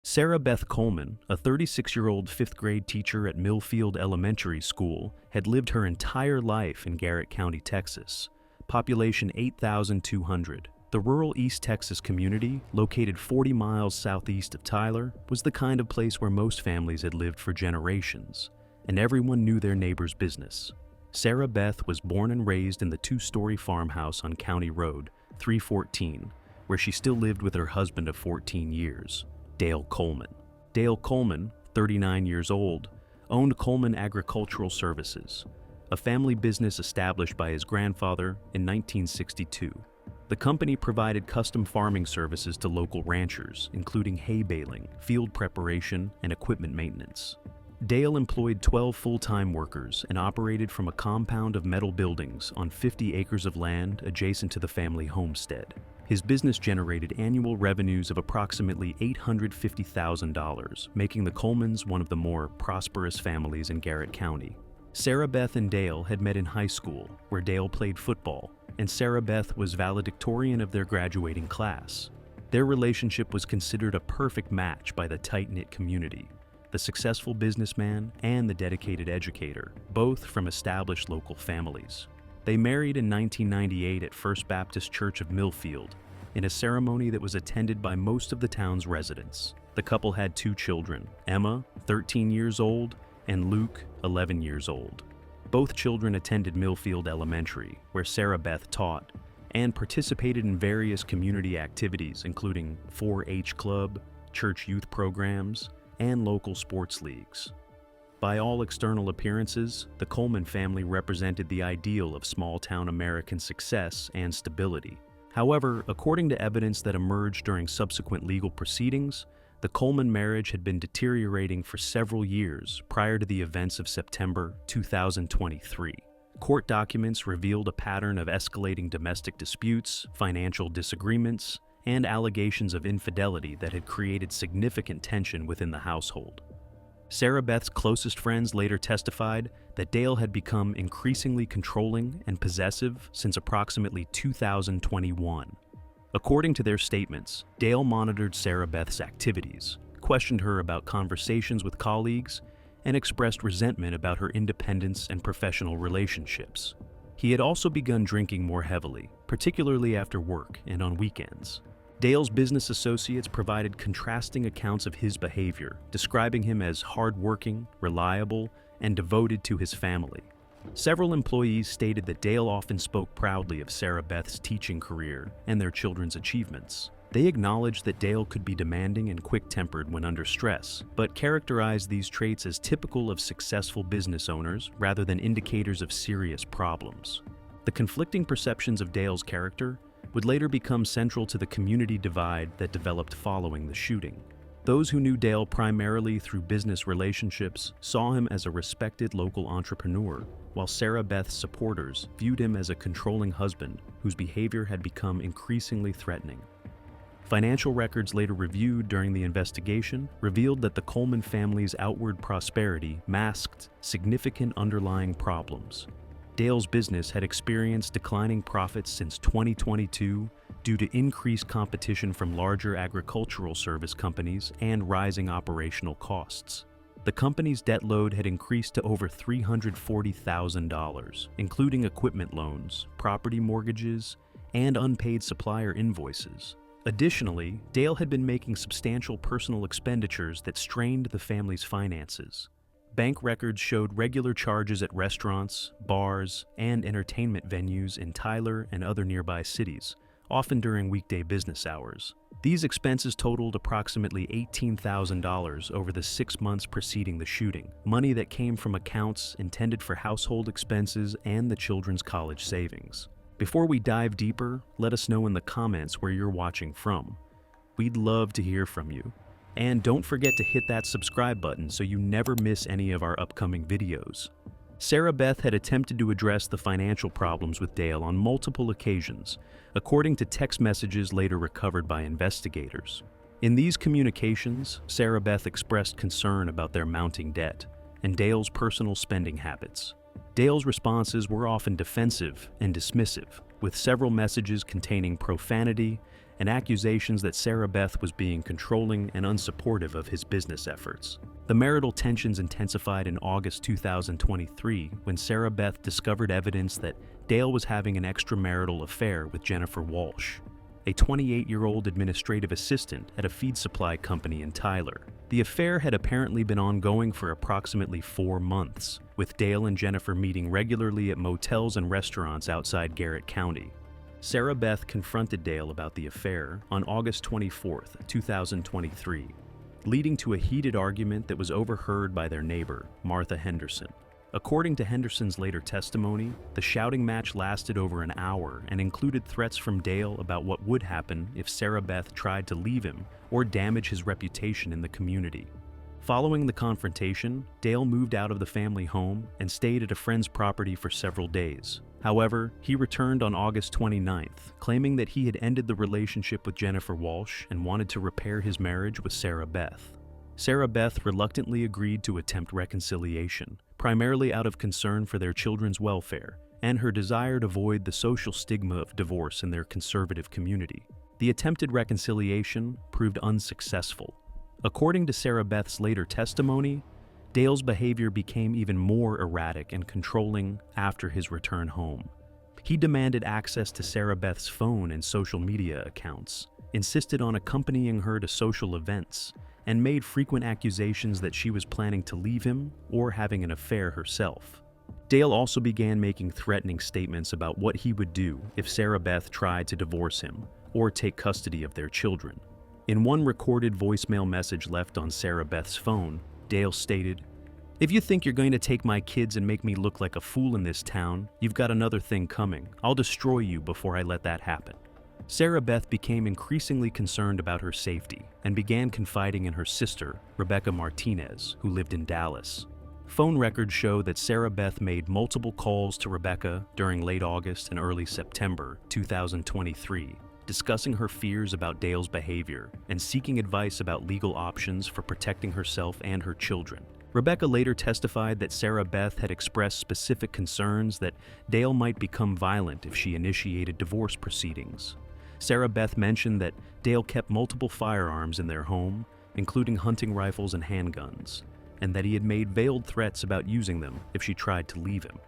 Sarah Beth Coleman, a 36-year-old fifth-grade teacher at Millfield Elementary School, had lived her entire life in Garrett County, Texas. Population 8,200. The rural East Texas community, located 40 miles southeast of Tyler, was the kind of place where most families had lived for generations, and everyone knew their neighbor's business. Sarah Beth was born and raised in the two-story farmhouse on County Road 314, where she still lived with her husband of 14 years, Dale Coleman. Dale Coleman, 39 years old, owned Coleman Agricultural Services, a family business established by his grandfather in 1962. The company provided custom farming services to local ranchers, including hay baling, field preparation, and equipment maintenance. Dale employed 12 full-time workers and operated from a compound of metal buildings on 50 acres of land adjacent to the family homestead. His business generated annual revenues of approximately $850,000, making the Colemans one of the more prosperous families in Garrett County. Sarah Beth and Dale had met in high school, where Dale played football, and Sarah Beth was valedictorian of their graduating class. Their relationship was considered a perfect match by the tight-knit community, the successful businessman and the dedicated educator, both from established local families. They married in 1998 at First Baptist Church of Millfield, in a ceremony that was attended by most of the town's residents. The couple had 2 children, Emma, 13 years old, and Luke, 11 years old. Both children attended Millfield Elementary, where Sarah Beth taught, and participated in various community activities including 4-H Club, church youth programs, and local sports leagues. By all external appearances, the Coleman family represented the ideal of small-town American success and stability. However, according to evidence that emerged during subsequent legal proceedings, the Coleman marriage had been deteriorating for several years prior to the events of September 2023. Court documents revealed a pattern of escalating domestic disputes, financial disagreements, and allegations of infidelity that had created significant tension within the household. Sarah Beth's closest friends later testified that Dale had become increasingly controlling and possessive since approximately 2021. According to their statements, Dale monitored Sarah Beth's activities, questioned her about conversations with colleagues, and expressed resentment about her independence and professional relationships. He had also begun drinking more heavily, particularly after work and on weekends. Dale's business associates provided contrasting accounts of his behavior, describing him as hardworking, reliable, and devoted to his family. Several employees stated that Dale often spoke proudly of Sarah Beth's teaching career and their children's achievements. They acknowledged that Dale could be demanding and quick-tempered when under stress, but characterized these traits as typical of successful business owners rather than indicators of serious problems. The conflicting perceptions of Dale's character would later become central to the community divide that developed following the shooting. Those who knew Dale primarily through business relationships saw him as a respected local entrepreneur, while Sarah Beth's supporters viewed him as a controlling husband whose behavior had become increasingly threatening. Financial records later reviewed during the investigation revealed that the Coleman family's outward prosperity masked significant underlying problems. Dale's business had experienced declining profits since 2022 due to increased competition from larger agricultural service companies and rising operational costs. The company's debt load had increased to over $340,000, including equipment loans, property mortgages, and unpaid supplier invoices. Additionally, Dale had been making substantial personal expenditures that strained the family's finances. Bank records showed regular charges at restaurants, bars, and entertainment venues in Tyler and other nearby cities, often during weekday business hours. These expenses totaled approximately $18,000 over the 6 months preceding the shooting, money that came from accounts intended for household expenses and the children's college savings. Before we dive deeper, let us know in the comments where you're watching from. We'd love to hear from you. And don't forget to hit that subscribe button so you never miss any of our upcoming videos. Sarah Beth had attempted to address the financial problems with Dale on multiple occasions, according to text messages later recovered by investigators. In these communications, Sarah Beth expressed concern about their mounting debt and Dale's personal spending habits. Dale's responses were often defensive and dismissive, with several messages containing profanity and accusations that Sarah Beth was being controlling and unsupportive of his business efforts. The marital tensions intensified in August 2023 when Sarah Beth discovered evidence that Dale was having an extramarital affair with Jennifer Walsh, a 28-year-old administrative assistant at a feed supply company in Tyler. The affair had apparently been ongoing for approximately 4 months, with Dale and Jennifer meeting regularly at motels and restaurants outside Garrett County. Sarah Beth confronted Dale about the affair on August 24, 2023, leading to a heated argument that was overheard by their neighbor, Martha Henderson. According to Henderson's later testimony, the shouting match lasted over an hour and included threats from Dale about what would happen if Sarah Beth tried to leave him or damage his reputation in the community. Following the confrontation, Dale moved out of the family home and stayed at a friend's property for several days. However, he returned on August 29th, claiming that he had ended the relationship with Jennifer Walsh and wanted to repair his marriage with Sarah Beth. Sarah Beth reluctantly agreed to attempt reconciliation, primarily out of concern for their children's welfare and her desire to avoid the social stigma of divorce in their conservative community. The attempted reconciliation proved unsuccessful. According to Sarah Beth's later testimony, Dale's behavior became even more erratic and controlling after his return home. He demanded access to Sarah Beth's phone and social media accounts, insisted on accompanying her to social events, and made frequent accusations that she was planning to leave him or having an affair herself. Dale also began making threatening statements about what he would do if Sarah Beth tried to divorce him or take custody of their children. In one recorded voicemail message left on Sarah Beth's phone, Dale stated, "If you think you're going to take my kids and make me look like a fool in this town, you've got another thing coming. I'll destroy you before I let that happen." Sarah Beth became increasingly concerned about her safety and began confiding in her sister, Rebecca Martinez, who lived in Dallas. Phone records show that Sarah Beth made multiple calls to Rebecca during late August and early September 2023, discussing her fears about Dale's behavior and seeking advice about legal options for protecting herself and her children. Rebecca later testified that Sarah Beth had expressed specific concerns that Dale might become violent if she initiated divorce proceedings. Sarah Beth mentioned that Dale kept multiple firearms in their home, including hunting rifles and handguns, and that he had made veiled threats about using them if she tried to leave him.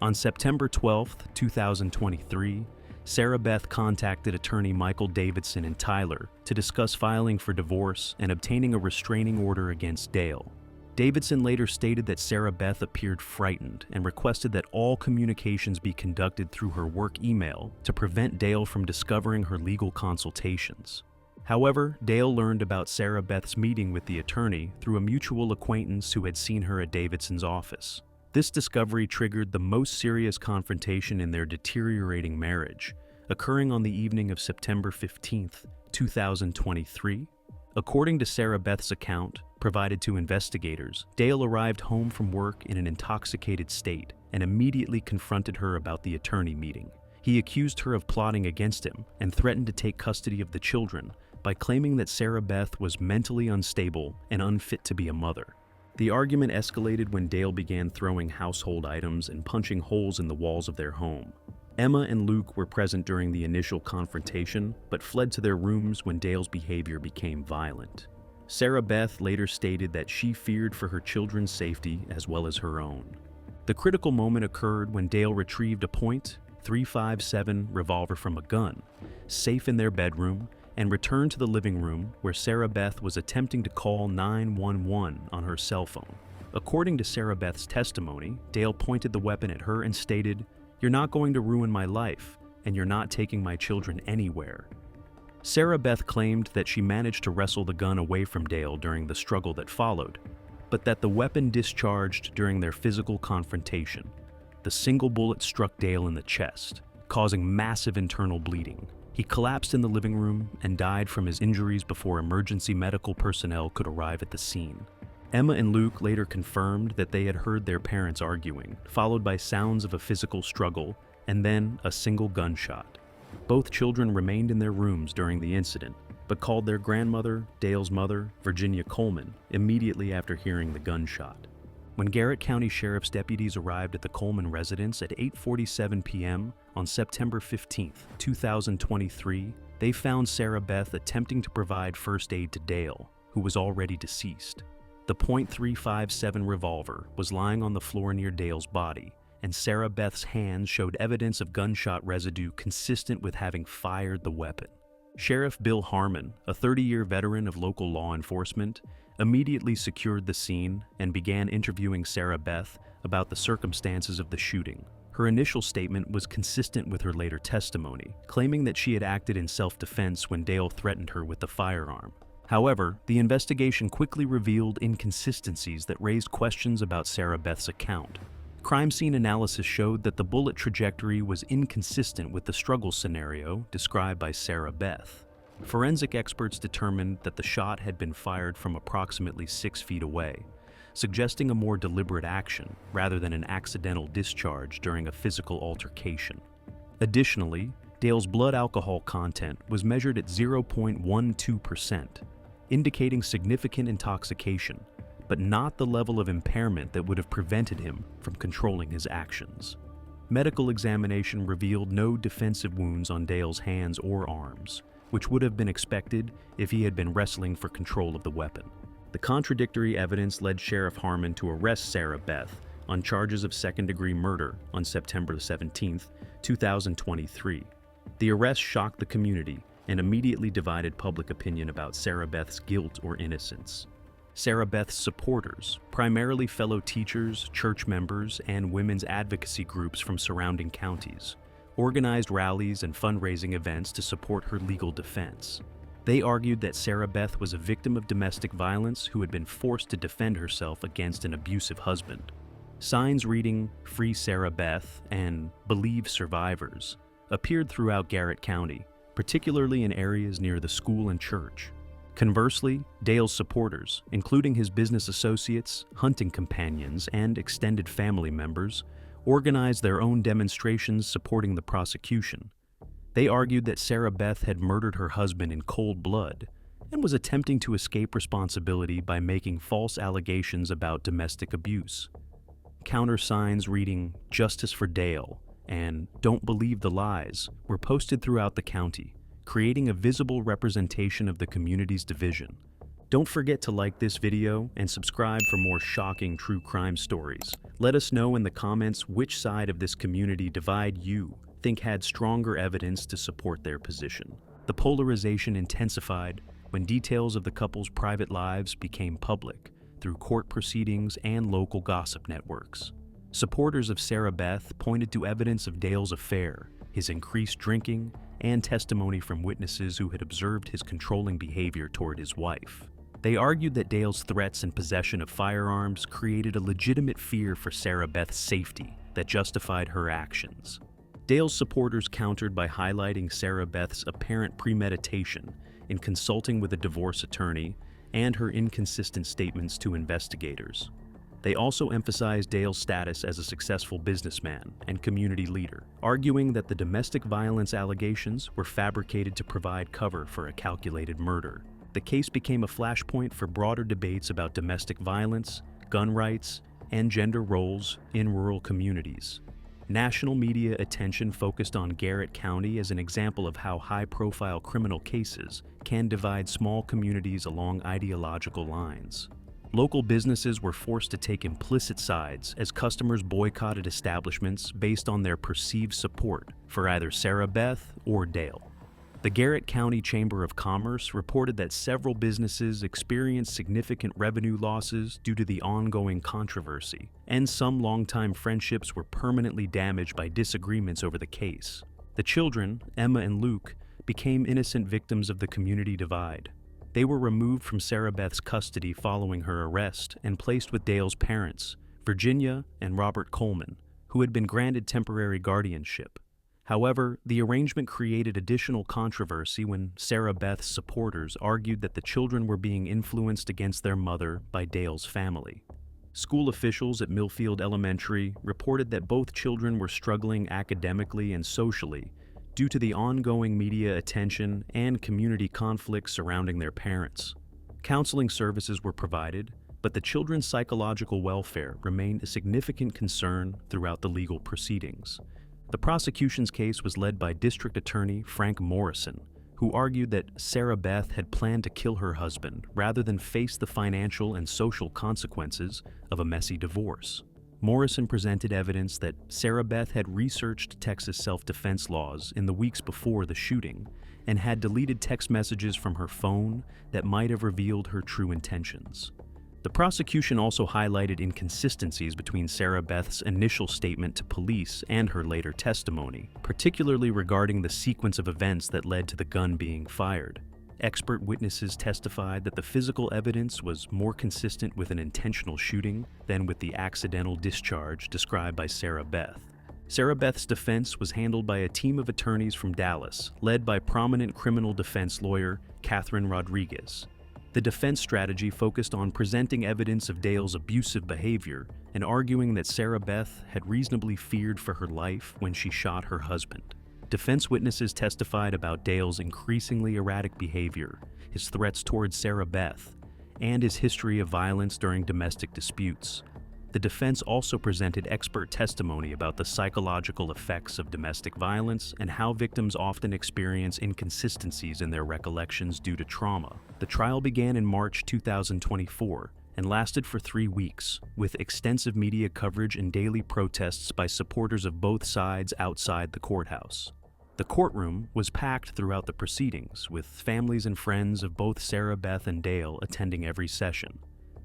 On September 12, 2023, Sarah Beth contacted attorney Michael Davidson in Tyler to discuss filing for divorce and obtaining a restraining order against Dale. Davidson later stated that Sarah Beth appeared frightened and requested that all communications be conducted through her work email to prevent Dale from discovering her legal consultations. However, Dale learned about Sarah Beth's meeting with the attorney through a mutual acquaintance who had seen her at Davidson's office. This discovery triggered the most serious confrontation in their deteriorating marriage, occurring on the evening of September 15, 2023. According to Sarah Beth's account, provided to investigators, Dale arrived home from work in an intoxicated state and immediately confronted her about the attorney meeting. He accused her of plotting against him and threatened to take custody of the children by claiming that Sarah Beth was mentally unstable and unfit to be a mother. The argument escalated when Dale began throwing household items and punching holes in the walls of their home. Emma and Luke were present during the initial confrontation, but fled to their rooms when Dale's behavior became violent. Sarah Beth later stated that she feared for her children's safety as well as her own. The critical moment occurred when Dale retrieved a .357 revolver from a gun, safe in their bedroom, and returned to the living room where Sarah Beth was attempting to call 911 on her cell phone. According to Sarah Beth's testimony, Dale pointed the weapon at her and stated, "You're not going to ruin my life, and you're not taking my children anywhere." Sarah Beth claimed that she managed to wrestle the gun away from Dale during the struggle that followed, but that the weapon discharged during their physical confrontation. The single bullet struck Dale in the chest, causing massive internal bleeding. He collapsed in the living room and died from his injuries before emergency medical personnel could arrive at the scene. Emma and Luke later confirmed that they had heard their parents arguing, followed by sounds of a physical struggle, and then a single gunshot. Both children remained in their rooms during the incident, but called their grandmother, Dale's mother, Virginia Coleman, immediately after hearing the gunshot. When Garrett County Sheriff's deputies arrived at the Coleman residence at 8:47 p.m. on September 15, 2023, They found Sarah Beth attempting to provide first aid to Dale, who was already deceased. The .357 revolver was lying on the floor near Dale's body, and Sarah Beth's hands showed evidence of gunshot residue consistent with having fired the weapon. Sheriff Bill Harmon, a 30-year veteran of local law enforcement, immediately secured the scene and began interviewing Sarah Beth about the circumstances of the shooting. Her initial statement was consistent with her later testimony, claiming that she had acted in self-defense when Dale threatened her with the firearm. However, the investigation quickly revealed inconsistencies that raised questions about Sarah Beth's account. Crime scene analysis showed that the bullet trajectory was inconsistent with the struggle scenario described by Sarah Beth. Forensic experts determined that the shot had been fired from approximately 6 feet away, suggesting a more deliberate action rather than an accidental discharge during a physical altercation. Additionally, Dale's blood alcohol content was measured at 0.12%, indicating significant intoxication, but not the level of impairment that would have prevented him from controlling his actions. Medical examination revealed no defensive wounds on Dale's hands or arms, which would have been expected if he had been wrestling for control of the weapon. The contradictory evidence led Sheriff Harmon to arrest Sarah Beth on charges of second-degree murder on September 17, 2023. The arrest shocked the community and immediately divided public opinion about Sarah Beth's guilt or innocence. Sarah Beth's supporters, primarily fellow teachers, church members, and women's advocacy groups from surrounding counties, organized rallies and fundraising events to support her legal defense. They argued that Sarah Beth was a victim of domestic violence who had been forced to defend herself against an abusive husband. Signs reading "Free Sarah Beth" and "Believe Survivors" appeared throughout Garrett County, particularly in areas near the school and church. Conversely, Dale's supporters, including his business associates, hunting companions, and extended family members, organized their own demonstrations supporting the prosecution. They argued that Sarah Beth had murdered her husband in cold blood and was attempting to escape responsibility by making false allegations about domestic abuse. Counter signs reading "Justice for Dale" and "Don't Believe the Lies" were posted throughout the county, creating a visible representation of the community's division. Don't forget to like this video and subscribe for more shocking true crime stories. Let us know in the comments which side of this community divide you think had stronger evidence to support their position. The polarization intensified when details of the couple's private lives became public through court proceedings and local gossip networks. Supporters of Sarah Beth pointed to evidence of Dale's affair, his increased drinking, and testimony from witnesses who had observed his controlling behavior toward his wife. They argued that Dale's threats and possession of firearms created a legitimate fear for Sarah Beth's safety that justified her actions. Dale's supporters countered by highlighting Sarah Beth's apparent premeditation in consulting with a divorce attorney and her inconsistent statements to investigators. They also emphasized Dale's status as a successful businessman and community leader, arguing that the domestic violence allegations were fabricated to provide cover for a calculated murder. The case became a flashpoint for broader debates about domestic violence, gun rights, and gender roles in rural communities. National media attention focused on Garrett County as an example of how high-profile criminal cases can divide small communities along ideological lines. Local businesses were forced to take implicit sides as customers boycotted establishments based on their perceived support for either Sarah Beth or Dale. The Garrett County Chamber of Commerce reported that several businesses experienced significant revenue losses due to the ongoing controversy, and some longtime friendships were permanently damaged by disagreements over the case. The children, Emma and Luke, became innocent victims of the community divide. They were removed from Sarah Beth's custody following her arrest and placed with Dale's parents, Virginia and Robert Coleman, who had been granted temporary guardianship. However, the arrangement created additional controversy when Sarah Beth's supporters argued that the children were being influenced against their mother by Dale's family. School officials at Millfield Elementary reported that both children were struggling academically and socially due to the ongoing media attention and community conflicts surrounding their parents. Counseling services were provided, but the children's psychological welfare remained a significant concern throughout the legal proceedings. The prosecution's case was led by District Attorney Frank Morrison, who argued that Sarah Beth had planned to kill her husband rather than face the financial and social consequences of a messy divorce. Morrison presented evidence that Sarah Beth had researched Texas self-defense laws in the weeks before the shooting and had deleted text messages from her phone that might have revealed her true intentions. The prosecution also highlighted inconsistencies between Sarah Beth's initial statement to police and her later testimony, particularly regarding the sequence of events that led to the gun being fired. Expert witnesses testified that the physical evidence was more consistent with an intentional shooting than with the accidental discharge described by Sarah Beth. Sarah Beth's defense was handled by a team of attorneys from Dallas, led by prominent criminal defense lawyer Catherine Rodriguez. The defense strategy focused on presenting evidence of Dale's abusive behavior and arguing that Sarah Beth had reasonably feared for her life when she shot her husband. Defense witnesses testified about Dale's increasingly erratic behavior, his threats towards Sarah Beth, and his history of violence during domestic disputes. The defense also presented expert testimony about the psychological effects of domestic violence and how victims often experience inconsistencies in their recollections due to trauma. The trial began in March 2024 and lasted for 3 weeks, with extensive media coverage and daily protests by supporters of both sides outside the courthouse. The courtroom was packed throughout the proceedings, with families and friends of both Sarah Beth and Dale attending every session.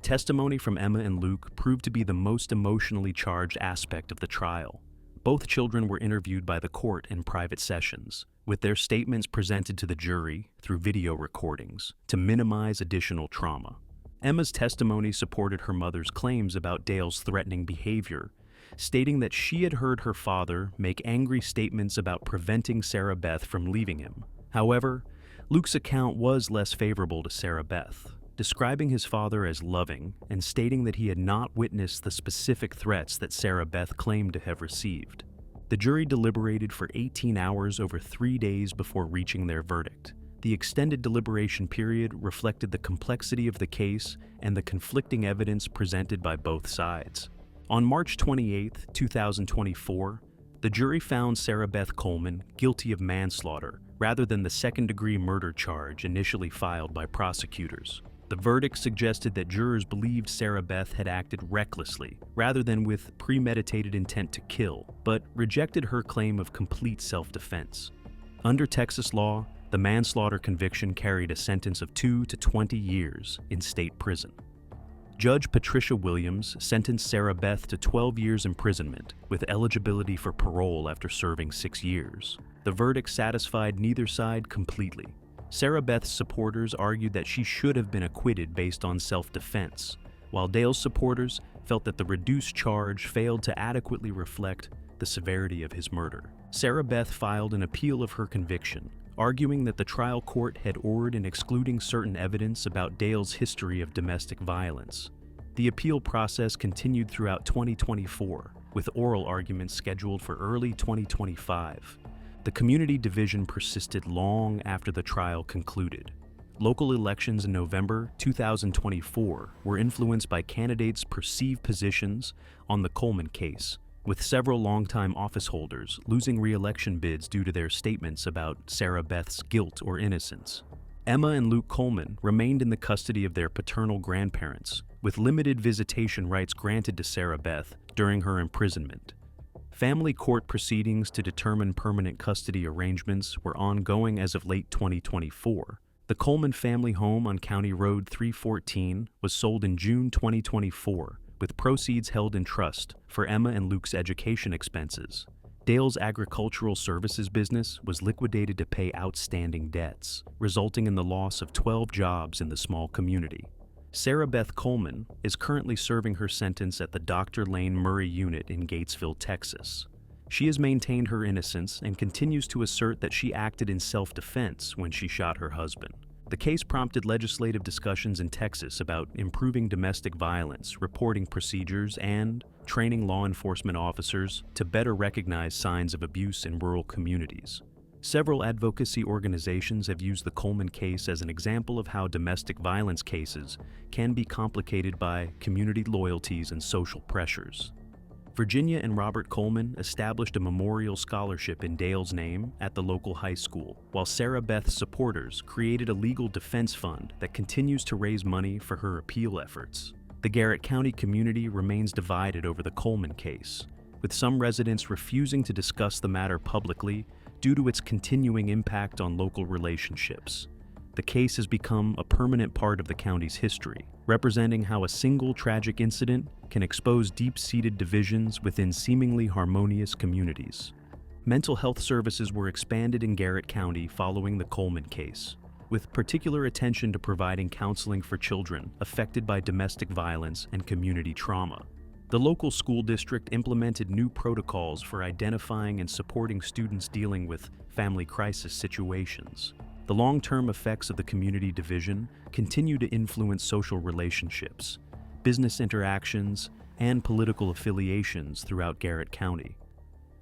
Testimony from Emma and Luke proved to be the most emotionally charged aspect of the trial. Both children were interviewed by the court in private sessions, with their statements presented to the jury through video recordings to minimize additional trauma. Emma's testimony supported her mother's claims about Dale's threatening behavior, stating that she had heard her father make angry statements about preventing Sarah Beth from leaving him. However, Luke's account was less favorable to Sarah Beth, describing his father as loving and stating that he had not witnessed the specific threats that Sarah Beth claimed to have received. The jury deliberated for 18 hours over 3 days before reaching their verdict. The extended deliberation period reflected the complexity of the case and the conflicting evidence presented by both sides. On March 28, 2024, the jury found Sarah Beth Coleman guilty of manslaughter rather than the second-degree murder charge initially filed by prosecutors. The verdict suggested that jurors believed Sarah Beth had acted recklessly rather than with premeditated intent to kill, but rejected her claim of complete self-defense. Under Texas law, the manslaughter conviction carried a sentence of 2 to 20 years in state prison. Judge Patricia Williams sentenced Sarah Beth to 12 years imprisonment with eligibility for parole after serving 6 years. The verdict satisfied neither side completely. Sarah Beth's supporters argued that she should have been acquitted based on self-defense, while Dale's supporters felt that the reduced charge failed to adequately reflect the severity of his murder. Sarah Beth filed an appeal of her conviction, arguing that the trial court had erred in excluding certain evidence about Dale's history of domestic violence. The appeal process continued throughout 2024, with oral arguments scheduled for early 2025. The community division persisted long after the trial concluded. Local elections in November 2024 were influenced by candidates' perceived positions on the Coleman case, with several longtime office holders losing re-election bids due to their statements about Sarah Beth's guilt or innocence. Emma and Luke Coleman remained in the custody of their paternal grandparents, with limited visitation rights granted to Sarah Beth during her imprisonment. Family court proceedings to determine permanent custody arrangements were ongoing as of late 2024. The Coleman family home on County Road 314 was sold in June 2024, with proceeds held in trust for Emma and Luke's education expenses. Dale's agricultural services business was liquidated to pay outstanding debts, resulting in the loss of 12 jobs in the small community. Sarah Beth Coleman is currently serving her sentence at the Dr. Lane Murray Unit in Gatesville, Texas. She has maintained her innocence and continues to assert that she acted in self-defense when she shot her husband. The case prompted legislative discussions in Texas about improving domestic violence, reporting procedures, and training law enforcement officers to better recognize signs of abuse in rural communities. Several advocacy organizations have used the Coleman case as an example of how domestic violence cases can be complicated by community loyalties and social pressures. Virginia and Robert Coleman established a memorial scholarship in Dale's name at the local high school, while Sarah Beth's supporters created a legal defense fund that continues to raise money for her appeal efforts. The Garrett County community remains divided over the Coleman case, with some residents refusing to discuss the matter publicly due to its continuing impact on local relationships. The case has become a permanent part of the county's history, representing how a single tragic incident can expose deep-seated divisions within seemingly harmonious communities. Mental health services were expanded in Garrett County following the Coleman case, with particular attention to providing counseling for children affected by domestic violence and community trauma. The local school district implemented new protocols for identifying and supporting students dealing with family crisis situations. The long-term effects of the community division continue to influence social relationships, business interactions, and political affiliations throughout Garrett County.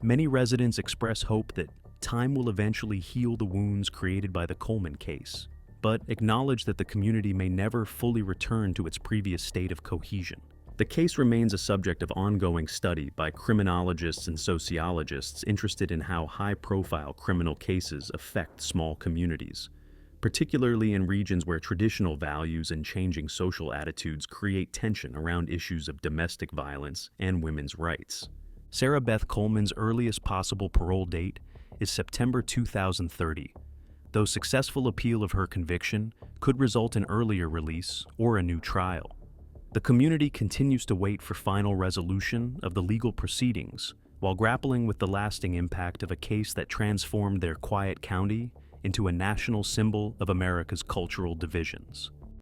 Many residents express hope that time will eventually heal the wounds created by the Coleman case, but acknowledge that the community may never fully return to its previous state of cohesion. The case remains a subject of ongoing study by criminologists and sociologists interested in how high-profile criminal cases affect small communities, particularly in regions where traditional values and changing social attitudes create tension around issues of domestic violence and women's rights. Sarah Beth Coleman's earliest possible parole date is September 2030, though successful appeal of her conviction could result in earlier release or a new trial. The community continues to wait for final resolution of the legal proceedings while grappling with the lasting impact of a case that transformed their quiet county into a national symbol of America's cultural divisions.